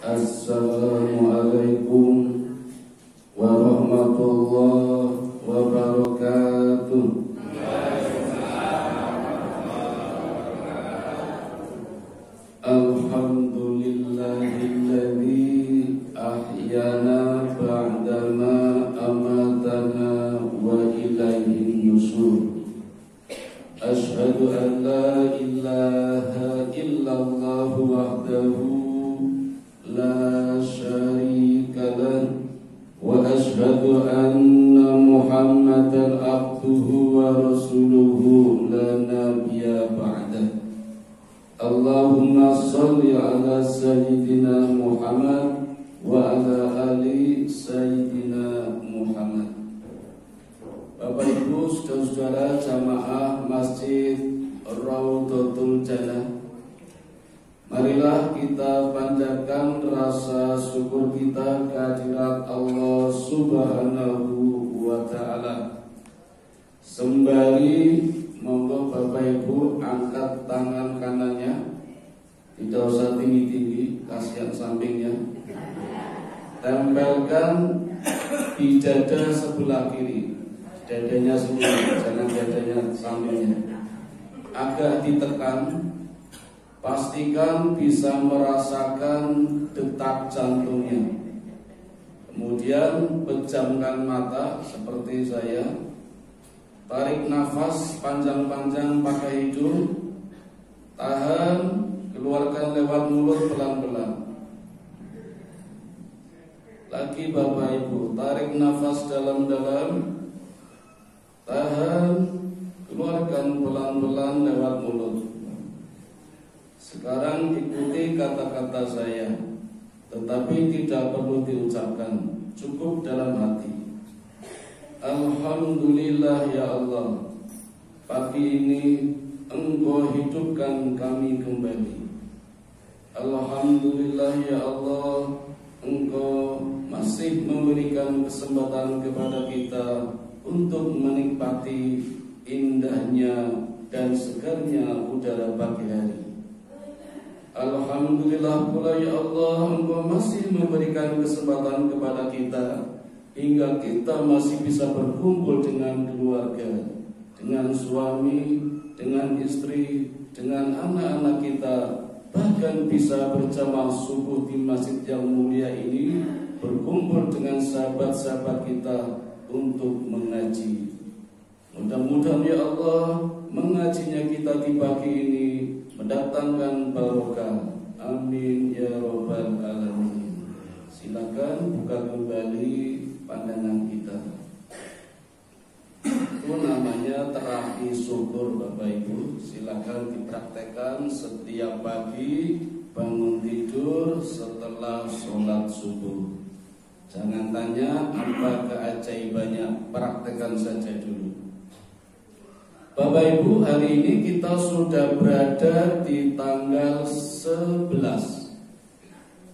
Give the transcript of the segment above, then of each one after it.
Assalamualaikum warahmatullahi wabarakatuh. Alhamdulillahilladzi ahyana ba'dama amatana wa ilaihin nusyur. Asyhadu an la ilaha illallah wahdahu la syarika lah wa asyhadu anna Muhammadan abduhu wa rasuluhu la nabiyya ba'dah. Allahumma shalli ala sayyidina Muhammad wa ala ali sayyidina Muhammad. Bapak Ibu saudara-saudara jamaah Masjid Raudhatul Jannah, marilah kita panjatkan rasa syukur kita kehadirat Allah Subhanahu wa Ta'ala. Sembari monggo Bapak Ibu angkat tangan kanannya, tidak usah tinggi-tinggi, kasihan sampingnya. Tempelkan di dada sebelah kiri, dadanya sendiri, jangan dadanya sampingnya. Agak ditekan, pastikan bisa merasakan detak jantungnya. Kemudian pejamkan mata seperti saya. Tarik nafas panjang-panjang pakai hidung. Tahan, keluarkan lewat mulut pelan-pelan. Lagi Bapak Ibu, tarik nafas dalam-dalam. Tahan, keluarkan pelan-pelan lewat mulut. Sekarang ikuti kata-kata saya, tetapi tidak perlu diucapkan, cukup dalam hati. Alhamdulillah ya Allah, pagi ini Engkau hidupkan kami kembali. Alhamdulillah ya Allah, Engkau masih memberikan kesempatan kepada kita untuk menikmati indahnya dan segarnya udara pagi hari. Alhamdulillah pula ya Allah, Engkau masih memberikan kesempatan kepada kita hingga kita masih bisa berkumpul dengan keluarga, dengan suami, dengan istri, dengan anak-anak kita, bahkan bisa berjamaah subuh di masjid yang mulia ini, berkumpul dengan sahabat-sahabat kita untuk mengaji. Mudah-mudahan ya Allah, mengajinya kita di pagi ini mendatangkan barokah. Amin ya rabbal alamin. Silakan buka kembali pandangan kita. Itu namanya terapi syukur Bapak Ibu. Silakan dipraktekkan setiap pagi bangun tidur setelah sholat subuh. Jangan tanya apa keajaibannya, praktekkan saja dulu. Bapak Ibu, hari ini kita sudah berada di tanggal 11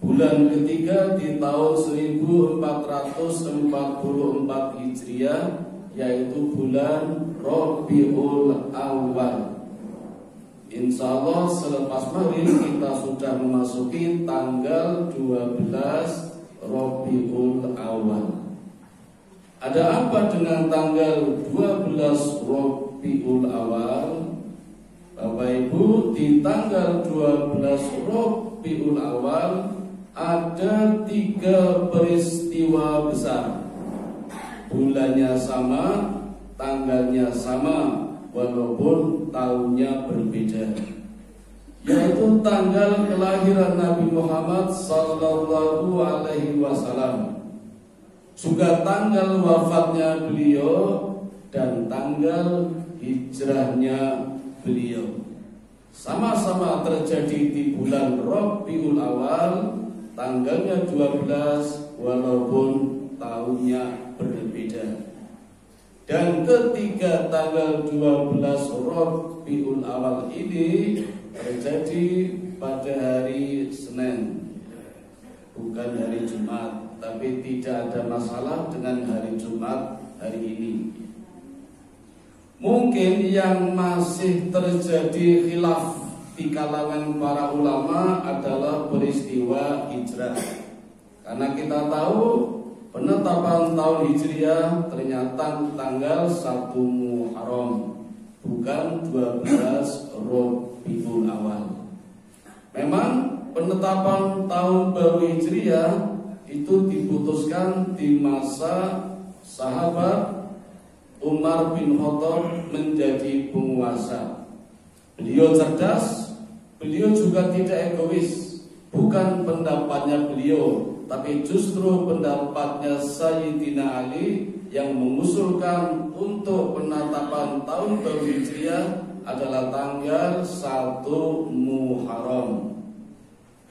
bulan ketiga di tahun 1444 Hijriah, yaitu bulan Rabiul Awal. Insya Allah selepas maghrib kita sudah memasuki tanggal 12 Rabiul Awal. Ada apa dengan tanggal 12 Rabiul Awal? Bapak Ibu, di tanggal 12 Rabiul Awal ada 3 peristiwa besar. Bulannya sama, tanggalnya sama, walaupun tahunnya berbeda. Yaitu tanggal kelahiran Nabi Muhammad sallallahu alaihi wasallam, juga tanggal wafatnya beliau dan tanggal hijrahnya beliau. Sama-sama terjadi di bulan Rabiul Awal, tanggalnya 12 walaupun tahunnya berbeda. Dan ketiga tanggal 12 Rabiul Awal ini terjadi pada hari Senin, bukan hari Jumat. Tapi tidak ada masalah dengan hari Jumat hari ini. Mungkin yang masih terjadi khilaf di kalangan para ulama adalah peristiwa hijrah. Karena kita tahu penetapan tahun Hijriah ternyata tanggal 1 Muharram, bukan 12 Rabiul Awal. Memang penetapan tahun baru Hijriah itu diputuskan di masa sahabat Umar bin Khattab menjadi penguasa. Beliau cerdas, beliau juga tidak egois. Bukan pendapatnya beliau, tapi justru pendapatnya Sayyidina Ali yang mengusulkan untuk penetapan tahun baru Hijriah adalah tanggal 1 Muharram.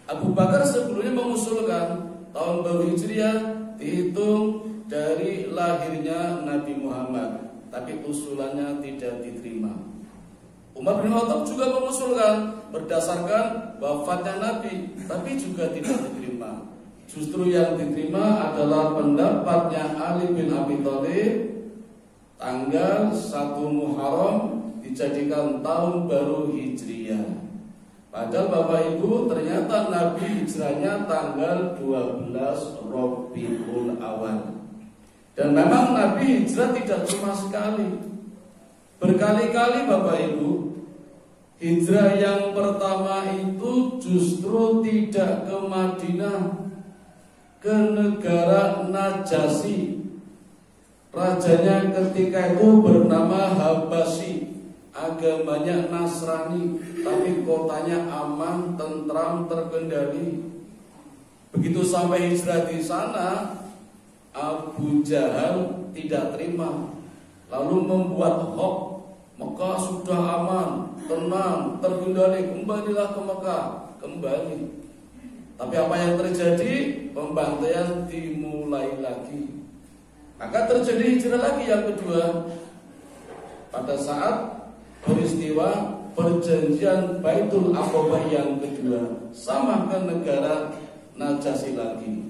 Abu Bakar sebelumnya mengusulkan tahun baru Hijriah dihitung dari lahirnya Nabi Muhammad, tapi usulannya tidak diterima. Umar bin Khattab juga mengusulkan berdasarkan wafatnya Nabi, tapi juga tidak diterima. Justru yang diterima adalah pendapatnya Ali bin Abi Thalib, tanggal 1 Muharram dijadikan tahun baru Hijriah. Padahal Bapak Ibu, ternyata Nabi hijrahnya tanggal 12 Rabiul Awal. Dan memang Nabi hijrah tidak cuma sekali, berkali-kali Bapak Ibu. Hijrah yang pertama itu justru tidak ke Madinah, ke negara Najasyi. Rajanya ketika itu bernama Habasyi, agamanya Nasrani, tapi kotanya aman, tentram, terkendali. Begitu sampai hijrah di sana, Abu Jahal tidak terima, lalu membuat hoax. Mekah sudah aman, tenang, terkendali, kembalilah ke Mekah. Kembali. Tapi apa yang terjadi? Pembantaian dimulai lagi. Maka terjadi hijrah lagi yang kedua. Pada saat peristiwa perjanjian Baitul Aqabah yang kedua, sama ke negara Najasyi lagi.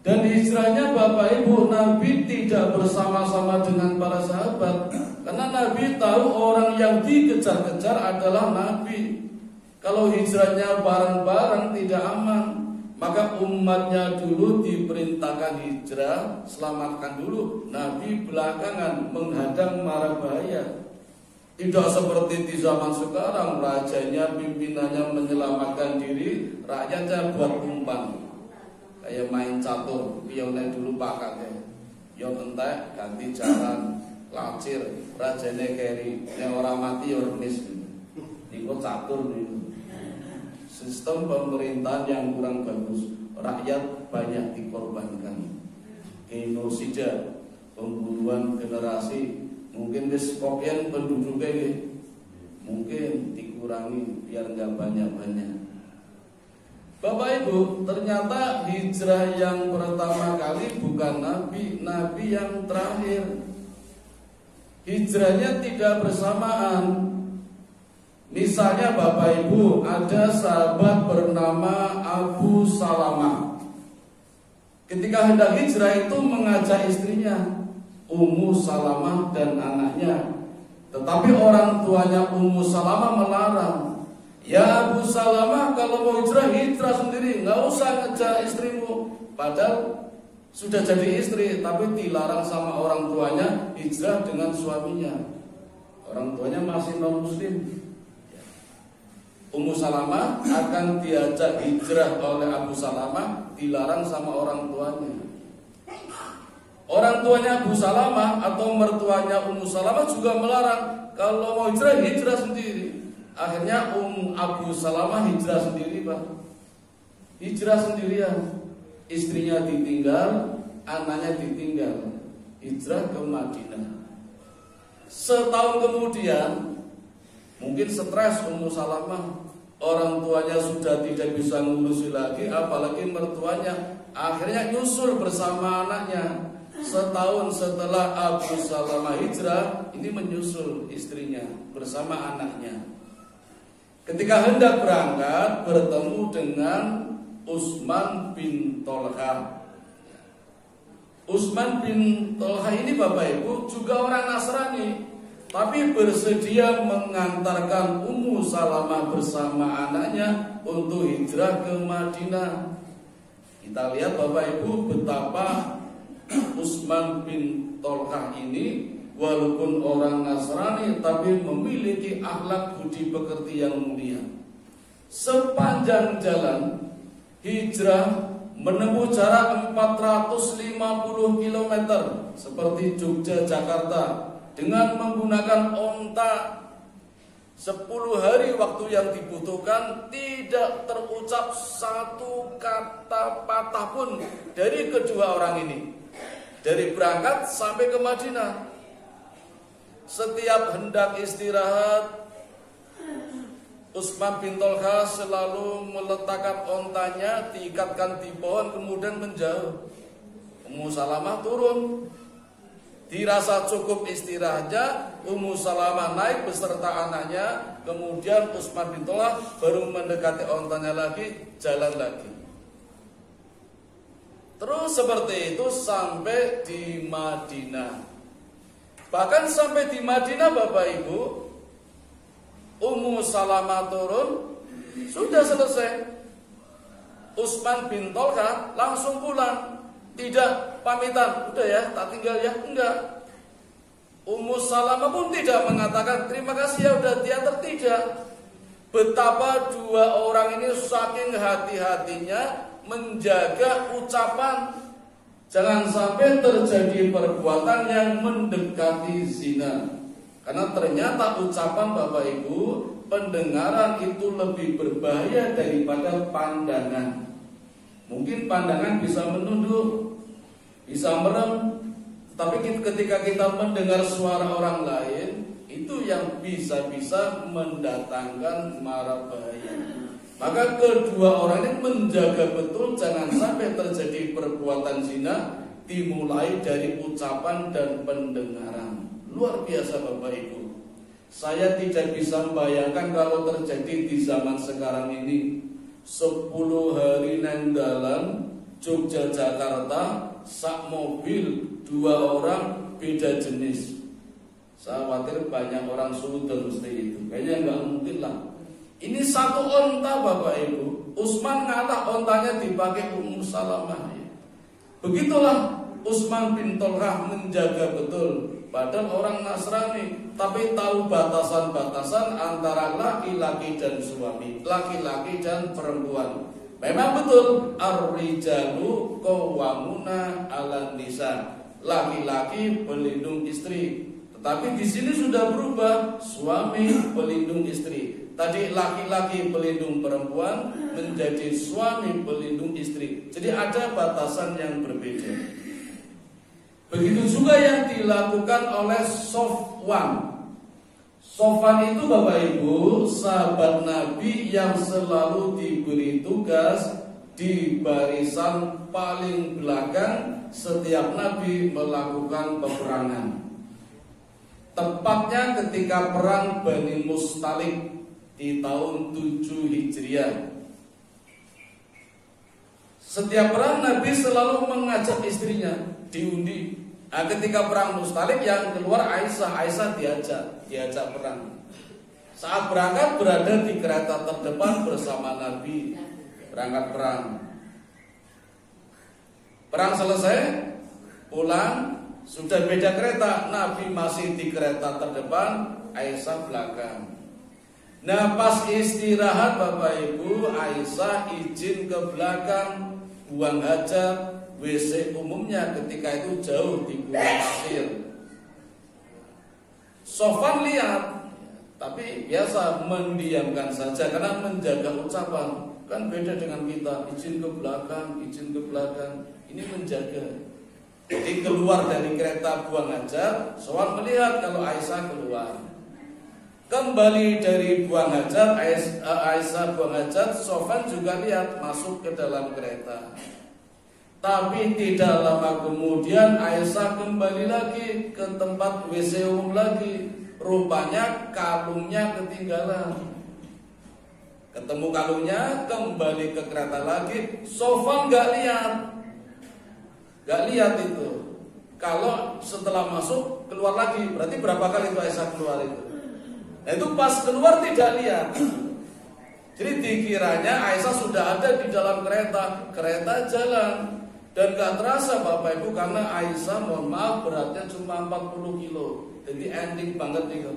Dan hijrahnya Bapak Ibu, Nabi tidak bersama-sama dengan para sahabat, karena Nabi tahu orang yang dikejar-kejar adalah Nabi. Kalau hijrahnya bareng-bareng tidak aman, maka umatnya dulu diperintahkan hijrah, selamatkan dulu. Nabi belakangan menghadang mara bahaya. Tidak seperti di zaman sekarang, rajanya, pimpinannya menyelamatkan diri, rakyatnya buat umpan. Kayak main catur, pionnya dulu pakai yo entek ganti jalan, lacir, rajane keri, yang orang mati yo remis. Niku catur niku. Sistem pemerintahan yang kurang bagus, rakyat banyak dikorbankan. Genosida, pembunuhan generasi, mungkin wis kopian penduduknya mungkin dikurangi biar enggak banyak-banyak. Bapak Ibu, ternyata hijrah yang pertama kali bukan Nabi yang terakhir. Hijrahnya tidak bersamaan. Misalnya Bapak Ibu, ada sahabat bernama Abu Salamah. Ketika hendak hijrah itu mengajak istrinya, Ummu Salamah dan anaknya. Tetapi orang tuanya Ummu Salamah melarang. Ya Abu Salamah, kalau mau hijrah sendiri, nggak usah ngejak istrimu. Padahal sudah jadi istri, tapi dilarang sama orang tuanya hijrah dengan suaminya. Orang tuanya masih non muslim. Ummu Salamah akan diajak hijrah oleh Abu Salamah, dilarang sama orang tuanya. Orang tuanya Abu Salamah atau mertuanya Ummu Salamah juga melarang. Kalau mau hijrah sendiri. Akhirnya Abu Salamah hijrah sendiri, Pak. Hijrah sendirian. Istrinya ditinggal, anaknya ditinggal. Hijrah ke Madinah. Setahun kemudian, mungkin stres Ummu Salamah. Orang tuanya sudah tidak bisa ngurusi lagi, apalagi mertuanya. Akhirnya nyusul bersama anaknya. Setahun setelah Abu Salamah hijrah, ini menyusul istrinya bersama anaknya. Ketika hendak berangkat, bertemu dengan Utsman bin Tolha. Utsman bin Tolha ini Bapak Ibu juga orang Nasrani. tapi bersedia mengantarkan Ummu Salamah bersama anaknya untuk hijrah ke Madinah. Kita lihat Bapak Ibu betapa Utsman bin Tolkah ini walaupun orang Nasrani tapi memiliki akhlak budi pekerti yang mulia. Sepanjang jalan hijrah menempuh jarak 450 km seperti Jogja Jakarta dengan menggunakan onta. 10 hari waktu yang dibutuhkan, tidak terucap satu kata patah pun dari kedua orang ini. Dari berangkat sampai ke Madinah, setiap hendak istirahat, Utsman bin Tolkah selalu meletakkan ontanya, diikatkan di pohon, kemudian menjauh. Ummu Salamah turun. Dirasa cukup istirahatnya, Ummu Salamah naik beserta anaknya, kemudian Utsman bin Tolkah baru mendekati ontanya lagi, jalan lagi. Terus seperti itu sampai di Madinah. Bahkan sampai di Madinah Bapak Ibu, Ummu Salamah turun, sudah selesai. Utsman bin Tolkah langsung pulang. Tidak pamitan, udah ya, tak tinggal ya, enggak. Ummu Salamah pun tidak mengatakan terima kasih ya udah diantar, tidak. Betapa dua orang ini saking hati-hatinya menjaga ucapan, jangan sampai terjadi perbuatan yang mendekati zina. Karena ternyata ucapan Bapak Ibu, pendengaran itu lebih berbahaya daripada pandangan. Mungkin pandangan bisa menunduk, bisa merem, tapi ketika kita mendengar suara orang lain, itu yang bisa-bisa mendatangkan mara bahaya. Maka kedua orang ini menjaga betul jangan sampai terjadi perbuatan zina dimulai dari ucapan dan pendengaran. Luar biasa Bapak Ibu. Saya tidak bisa membayangkan kalau terjadi di zaman sekarang ini. 10 hari nang dalan Jogja Jakarta sak mobil 2 orang beda jenis. Saya khawatir banyak orang sudah mesti itu. Kayaknya nggak mungkin lah. Ini satu onta Bapak Ibu. Utsman ngalah ontanya dipakai Ummu Salamah. Begitulah Utsman bin Tolkah menjaga betul. Padahal orang Nasrani, tapi tahu batasan-batasan antara laki-laki dan suami, laki-laki dan perempuan. Memang betul, ar-rijalu qawwamuna 'alan nisa. Laki-laki pelindung istri. Tetapi di sini sudah berubah, suami pelindung istri. Tadi laki-laki pelindung perempuan menjadi suami pelindung istri. Jadi ada batasan yang berbeda. Begitu juga yang dilakukan oleh Sofwan. Sofwan itu Bapak Ibu sahabat Nabi yang selalu diberi tugas di barisan paling belakang setiap Nabi melakukan peperangan. Tepatnya ketika perang Bani Mustalik di tahun 7 Hijriah. Setiap perang Nabi selalu mengajak istrinya diundi. Nah, ketika perang Mustalik yang keluar Aisyah diajak perang. Saat berangkat berada di kereta terdepan bersama Nabi berangkat perang. Perang selesai, pulang, sudah beda kereta, Nabi masih di kereta terdepan, Aisyah belakang. Nah, pas istirahat Bapak Ibu, Aisyah izin ke belakang buang hajat. WC umumnya ketika itu jauh di gurun pasir. Sofwan lihat, tapi biasa mendiamkan saja karena menjaga ucapan. Kan beda dengan kita, izin ke belakang. Ini menjaga. Jadi keluar dari kereta buang hajat, Sofwan melihat kalau Aisyah keluar. Kembali dari buang hajat, Aisyah buang hajat, Sofwan juga lihat masuk ke dalam kereta. Tapi tidak lama kemudian Aisyah kembali lagi ke tempat WC umum lagi. Rupanya kalungnya ketinggalan. Ketemu kalungnya, kembali ke kereta lagi. Sofwan gak lihat itu. kalau setelah masuk keluar lagi. Berarti berapa kali itu Aisyah keluar itu? Nah itu pas keluar tidak lihat. Jadi dikiranya Aisyah sudah ada di dalam kereta jalan. Dan gak terasa Bapak Ibu, karena Aisyah mohon maaf beratnya cuma 40 kilo. Jadi ending banget nih.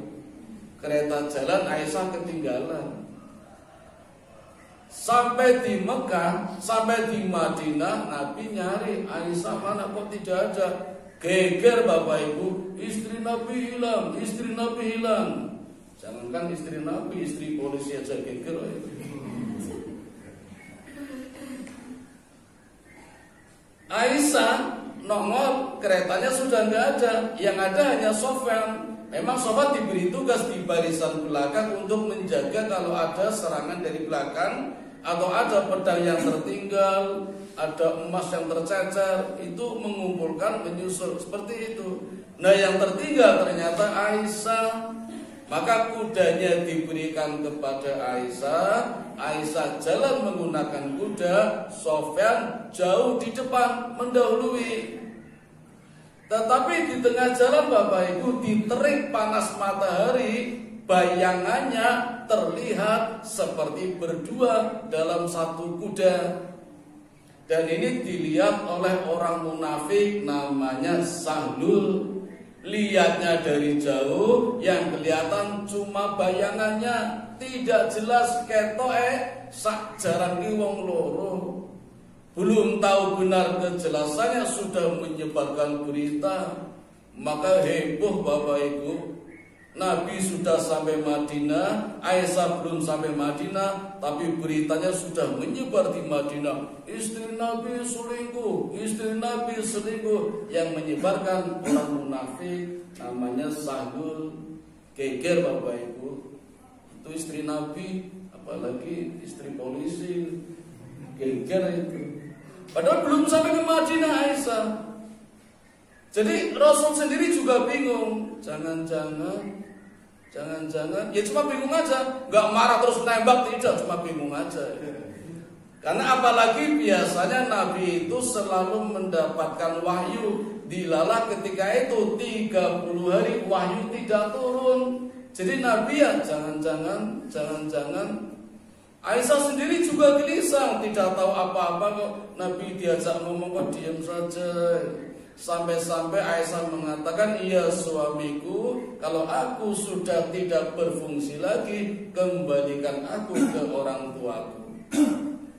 Kereta jalan, Aisyah ketinggalan. Sampai di Mekah, sampai di Madinah, Nabi nyari Aisyah mana kok tidak ada. Geger Bapak Ibu, istri Nabi hilang, istri Nabi hilang. Jangankan istri Nabi, istri polisi aja geger. Aisyah nongol, keretanya sudah nggak ada, yang ada hanya Sofyan. Memang Sofyan diberi tugas di barisan belakang untuk menjaga kalau ada serangan dari belakang atau ada pedang yang tertinggal, ada emas yang tercecer, itu mengumpulkan, menyusul seperti itu. Nah yang tertinggal ternyata Aisyah. Maka kudanya diberikan kepada Aisyah. Aisyah jalan menggunakan kuda, Sofyan jauh di depan mendahului. Tetapi di tengah jalan Bapak Ibu, di terik panas matahari, bayangannya terlihat seperti berdua dalam satu kuda. Dan ini dilihat oleh orang munafik namanya Sahlul. Lihatnya dari jauh, yang kelihatan cuma bayangannya, tidak jelas ketoke sak jaran ki wong loro. Belum tahu benar kejelasannya sudah menyebarkan berita. Maka heboh Bapak Ibu. Nabi sudah sampai Madinah, Aisyah belum sampai Madinah, tapi beritanya sudah menyebar di Madinah. Istri Nabi selingkuh, istri Nabi selingkuh. Yang menyebarkan orang munafik namanya Sahlul. Geger Bapak Ibu. Itu istri Nabi, apalagi istri polisi. Geger itu. Padahal belum sampai ke Madinah Aisyah. Jadi Rasul sendiri juga bingung. Jangan-jangan ya cuma bingung aja, nggak marah terus nembak, tidak, cuma bingung aja. Karena apalagi biasanya Nabi itu selalu mendapatkan wahyu. Dilala ketika itu 30 hari wahyu tidak turun. Jadi Nabi ya jangan-jangan. Aisyah sendiri juga gelisah, tidak tahu apa-apa kok. Nabi diajak ngomong kok diam saja. Sampai-sampai Aisyah mengatakan, iya suamiku, kalau aku sudah tidak berfungsi lagi, kembalikan aku ke orang tuaku.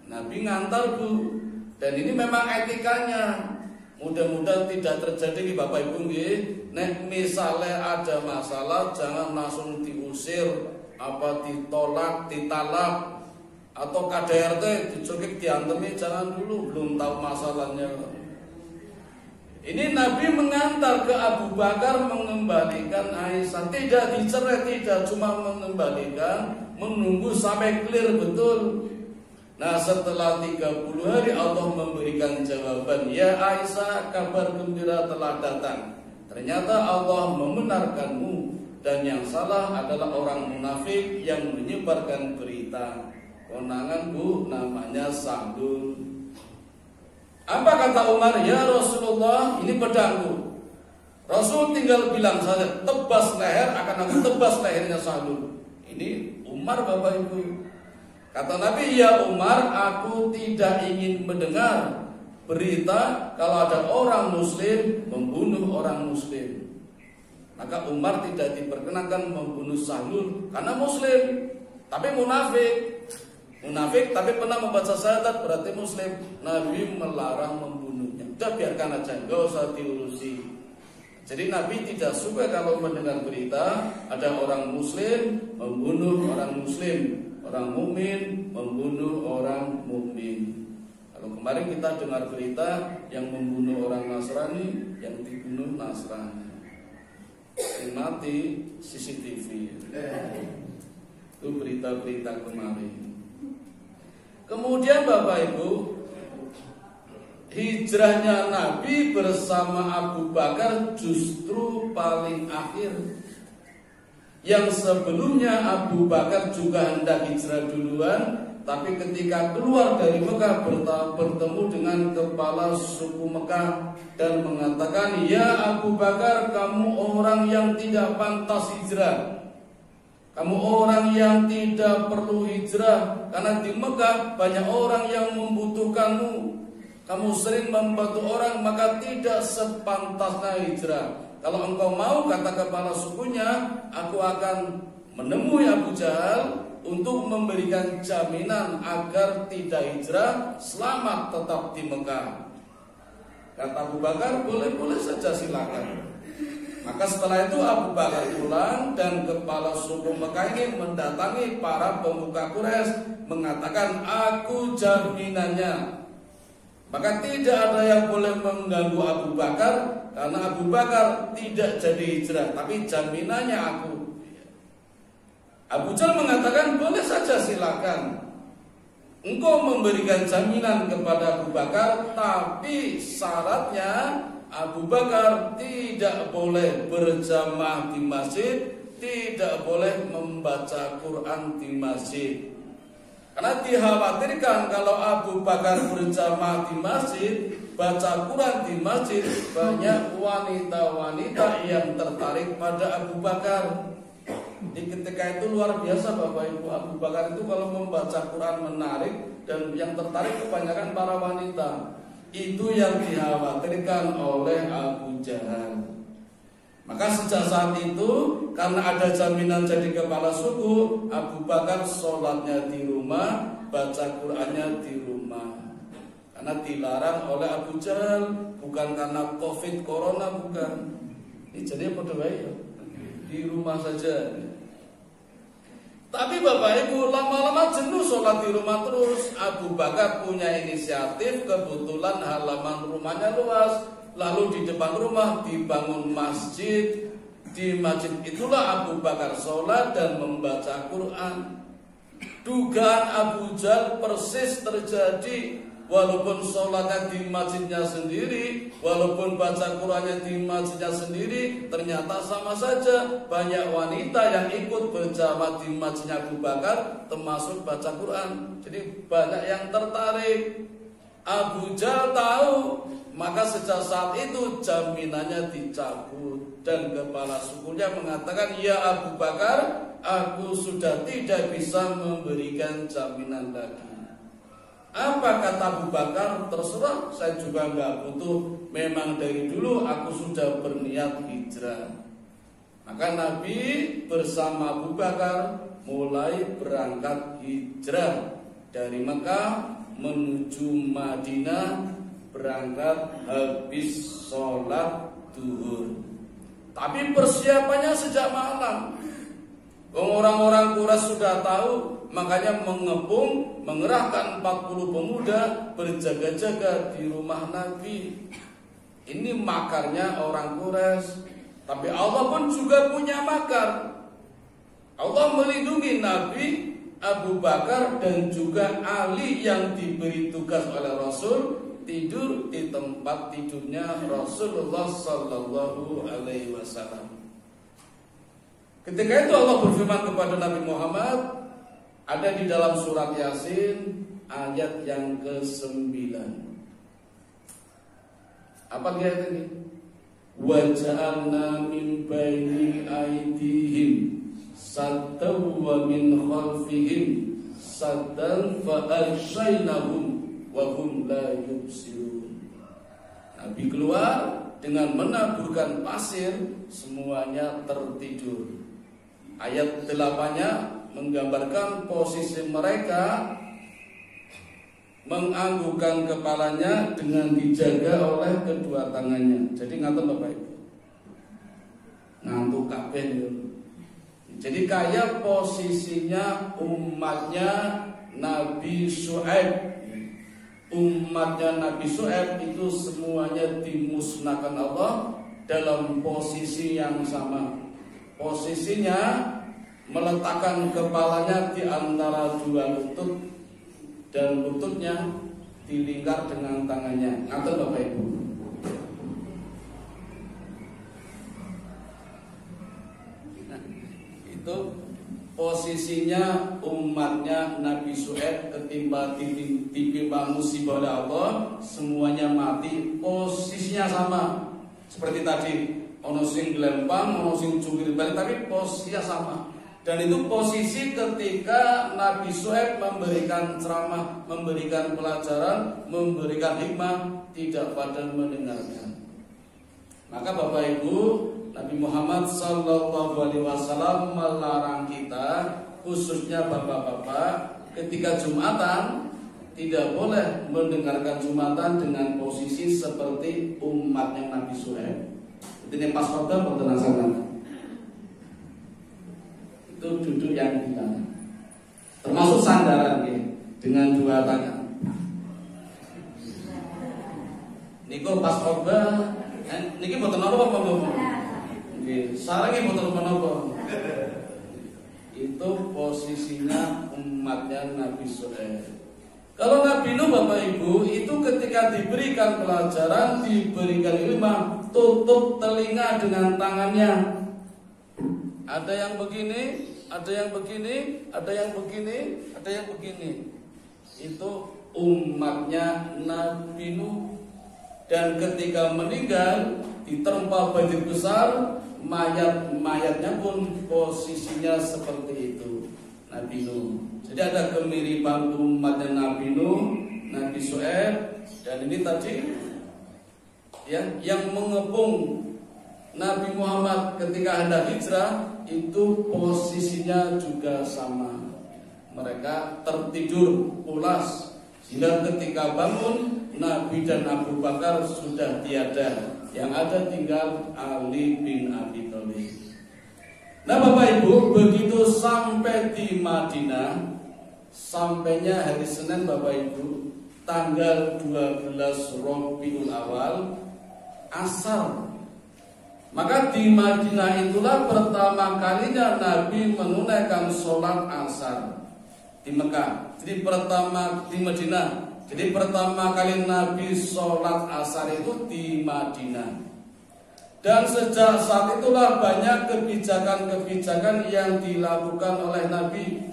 Nabi ngantar Bu. Dan ini memang etikanya. Mudah-mudahan tidak terjadi Bapak Ibu nggih. Nek misalnya ada masalah, jangan langsung diusir, apa ditolak, ditalak, atau KDRT dicekik diantemi, jangan dulu, belum tahu masalahnya. Ini Nabi mengantar ke Abu Bakar mengembalikan Aisyah. Tidak dicerai, tidak, cuma mengembalikan, menunggu sampai clear betul. Nah setelah 30 hari Allah memberikan jawaban, ya Aisyah, kabar gembira telah datang. Ternyata Allah membenarkanmu, dan yang salah adalah orang munafik yang menyebarkan berita. Konangan Bu, namanya Sahlul. Apa kata Umar? Ya Rasulullah, ini pedangku. Rasul tinggal bilang saja, tebas leher, akan aku tebas lehernya Sahlul. Ini Umar Bapak Ibu. Kata Nabi, ya Umar, aku tidak ingin mendengar berita kalau ada orang Muslim membunuh orang Muslim. Maka Umar tidak diperkenankan membunuh Sahlul karena Muslim, tapi munafik. Munafik tapi pernah membaca syahadat, berarti Muslim. Nabi melarang membunuhnya. Udah biarkan aja, nggak usah diurusi. Jadi Nabi tidak suka kalau mendengar berita ada orang Muslim membunuh orang Muslim, orang mukmin membunuh orang mukmin. Kalau kemarin kita dengar berita yang membunuh orang Nasrani, yang dibunuh Nasrani, yang mati CCTV. Itu berita-berita kemarin. Kemudian Bapak Ibu, hijrahnya Nabi bersama Abu Bakar justru paling akhir. Yang sebelumnya Abu Bakar juga hendak hijrah duluan, tapi ketika keluar dari Mekah bertemu dengan kepala suku Mekah dan mengatakan, "Ya Abu Bakar, kamu orang yang tidak pantas hijrah. Kamu orang yang tidak perlu hijrah, karena di Mekah banyak orang yang membutuhkanmu. Kamu sering membantu orang, maka tidak sepantasnya hijrah. Kalau engkau mau," kata kepala sukunya, "aku akan menemui Abu Jahal untuk memberikan jaminan agar tidak hijrah, selamat tetap di Mekah." Kata Abu Bakar, "Boleh-boleh saja, silakan." Maka setelah itu Abu Bakar pulang dan kepala suku Mekah ini mendatangi para pemuka Quraisy mengatakan, "Aku jaminannya." Maka tidak ada yang boleh mengganggu Abu Bakar, karena Abu Bakar tidak jadi hijrah, tapi jaminannya aku. Abu Jahal mengatakan, "Boleh saja, silakan. Engkau memberikan jaminan kepada Abu Bakar, tapi syaratnya Abu Bakar tidak boleh berjamaah di masjid, tidak boleh membaca Quran di masjid. Karena dikhawatirkan kalau Abu Bakar berjamaah di masjid, baca Quran di masjid, banyak wanita-wanita yang tertarik pada Abu Bakar." Di ketika itu luar biasa Bapak Ibu, Abu Bakar itu kalau membaca Quran menarik, dan yang tertarik kebanyakan para wanita. Itu yang dikhawatirkan oleh Abu Jahal. Maka sejak saat itu, karena ada jaminan jadi kepala suku, Abu Bakar sholatnya di rumah, baca Qurannya di rumah. Karena dilarang oleh Abu Jahal, bukan karena COVID corona, bukan. Ini jadi apa ya? Di rumah saja. Tapi Bapak Ibu, lama-lama jenuh sholat di rumah terus. Abu Bakar punya inisiatif, kebetulan halaman rumahnya luas, lalu di depan rumah dibangun masjid. Di masjid itulah Abu Bakar sholat dan membaca Quran. Dugaan Abu Jahal persis terjadi. Walaupun sholatnya di masjidnya sendiri, walaupun baca Qurannya di masjidnya sendiri, ternyata sama saja. Banyak wanita yang ikut berjamaah di masjidnya Abu Bakar, termasuk baca Quran. Jadi banyak yang tertarik. Abu Jahal tahu, maka sejak saat itu jaminannya dicabut. Dan kepala sukunya mengatakan, "Ya Abu Bakar, aku sudah tidak bisa memberikan jaminan lagi." Apa kata Abu Bakar? "Terserah, saya juga nggak butuh. Memang dari dulu aku sudah berniat hijrah." Maka Nabi bersama Abu Bakar mulai berangkat hijrah dari Mekah menuju Madinah, berangkat habis sholat duhur. Tapi persiapannya sejak malam. Orang-orang Quraisy sudah tahu, makanya mengepung, mengerahkan 40 pemuda berjaga-jaga di rumah Nabi. Ini makarnya orang Quraisy. Tapi Allah pun juga punya makar. Allah melindungi Nabi, Abu Bakar dan juga Ali yang diberi tugas oleh Rasul tidur di tempat tidurnya Rasulullah Sallallahu Alaihi Wasallam. Ketika itu Allah berfirman kepada Nabi Muhammad, ada di dalam surat Yasin ayat yang ke-9. Apa ayat ini? "Wa ja'alna min baini aydihim saddan wa min khalfihim saddan fa arshaynahum wa hum la yubsirun." Nabi keluar dengan menaburkan pasir, semuanya tertidur. Ayat 8-nya menggambarkan posisi mereka menganggukkan kepalanya dengan dijaga oleh kedua tangannya. Jadi ngaten Bapak Ibu, ngantuk kabeh. Jadi kayak posisinya umatnya Nabi Syuaib. Umatnya Nabi Syuaib itu semuanya dimusnahkan Allah dalam posisi yang sama. Posisinya meletakkan kepalanya di antara dua lutut dan lututnya dilingkar dengan tangannya. Ngaten Bapak Ibu. Nah, itu posisi posisinya umatnya Nabi Syuaib ketimpa musibah oleh Allah, semuanya mati, posisinya sama seperti tadi. Ono sing gelempang, ono sing jungkir balik, tapi posisinya sama. Dan itu posisi ketika Nabi Syuaib memberikan ceramah, memberikan pelajaran, memberikan hikmah, tidak pada mendengarkan. Maka Bapak Ibu, Nabi Muhammad SAW melarang kita, khususnya bapak-bapak, ketika Jumatan tidak boleh mendengarkan Jumatan dengan posisi seperti umatnya Nabi Syuaib. Ini pas khotbah atau nasaran. Itu duduk yang kita, termasuk sandaran ya, dengan dua tangan. Niko pas khotbah, niki boten napa apa-apa. Nggih, sarange boten napa. Itu posisinya umatnya Nabi Syuaib. Kalau Nabi Nuh Bapak Ibu itu ketika diberikan pelajaran, diberikan ilmu, tutup telinga dengan tangannya. Ada yang begini, ada yang begini, ada yang begini, ada yang begini. Itu umatnya Nabi Nuh. Dan ketika meninggal diterpa banjir besar, mayatnya pun posisinya seperti itu, Nabi Nuh. Jadi ada kemiripan umatnya Nabi Nuh, Nabi Syuaib, dan ini tadi ya, yang mengepung Nabi Muhammad ketika hendak hijrah itu posisinya juga sama. Mereka tertidur pulas, sehingga ketika bangun Nabi dan Abu Bakar sudah tiada, yang ada tinggal Ali bin Abi Thalib. Nah Bapak Ibu, begitu sampai di Madinah, sampainya hari Senin Bapak Ibu, tanggal 12 Rabiul Awal, asar. Maka di Madinah itulah pertama kalinya Nabi menunaikan sholat asar di Mekah. Jadi pertama di Madinah. Jadi pertama kali Nabi sholat asar itu di Madinah. Dan sejak saat itulah banyak kebijakan-kebijakan yang dilakukan oleh Nabi.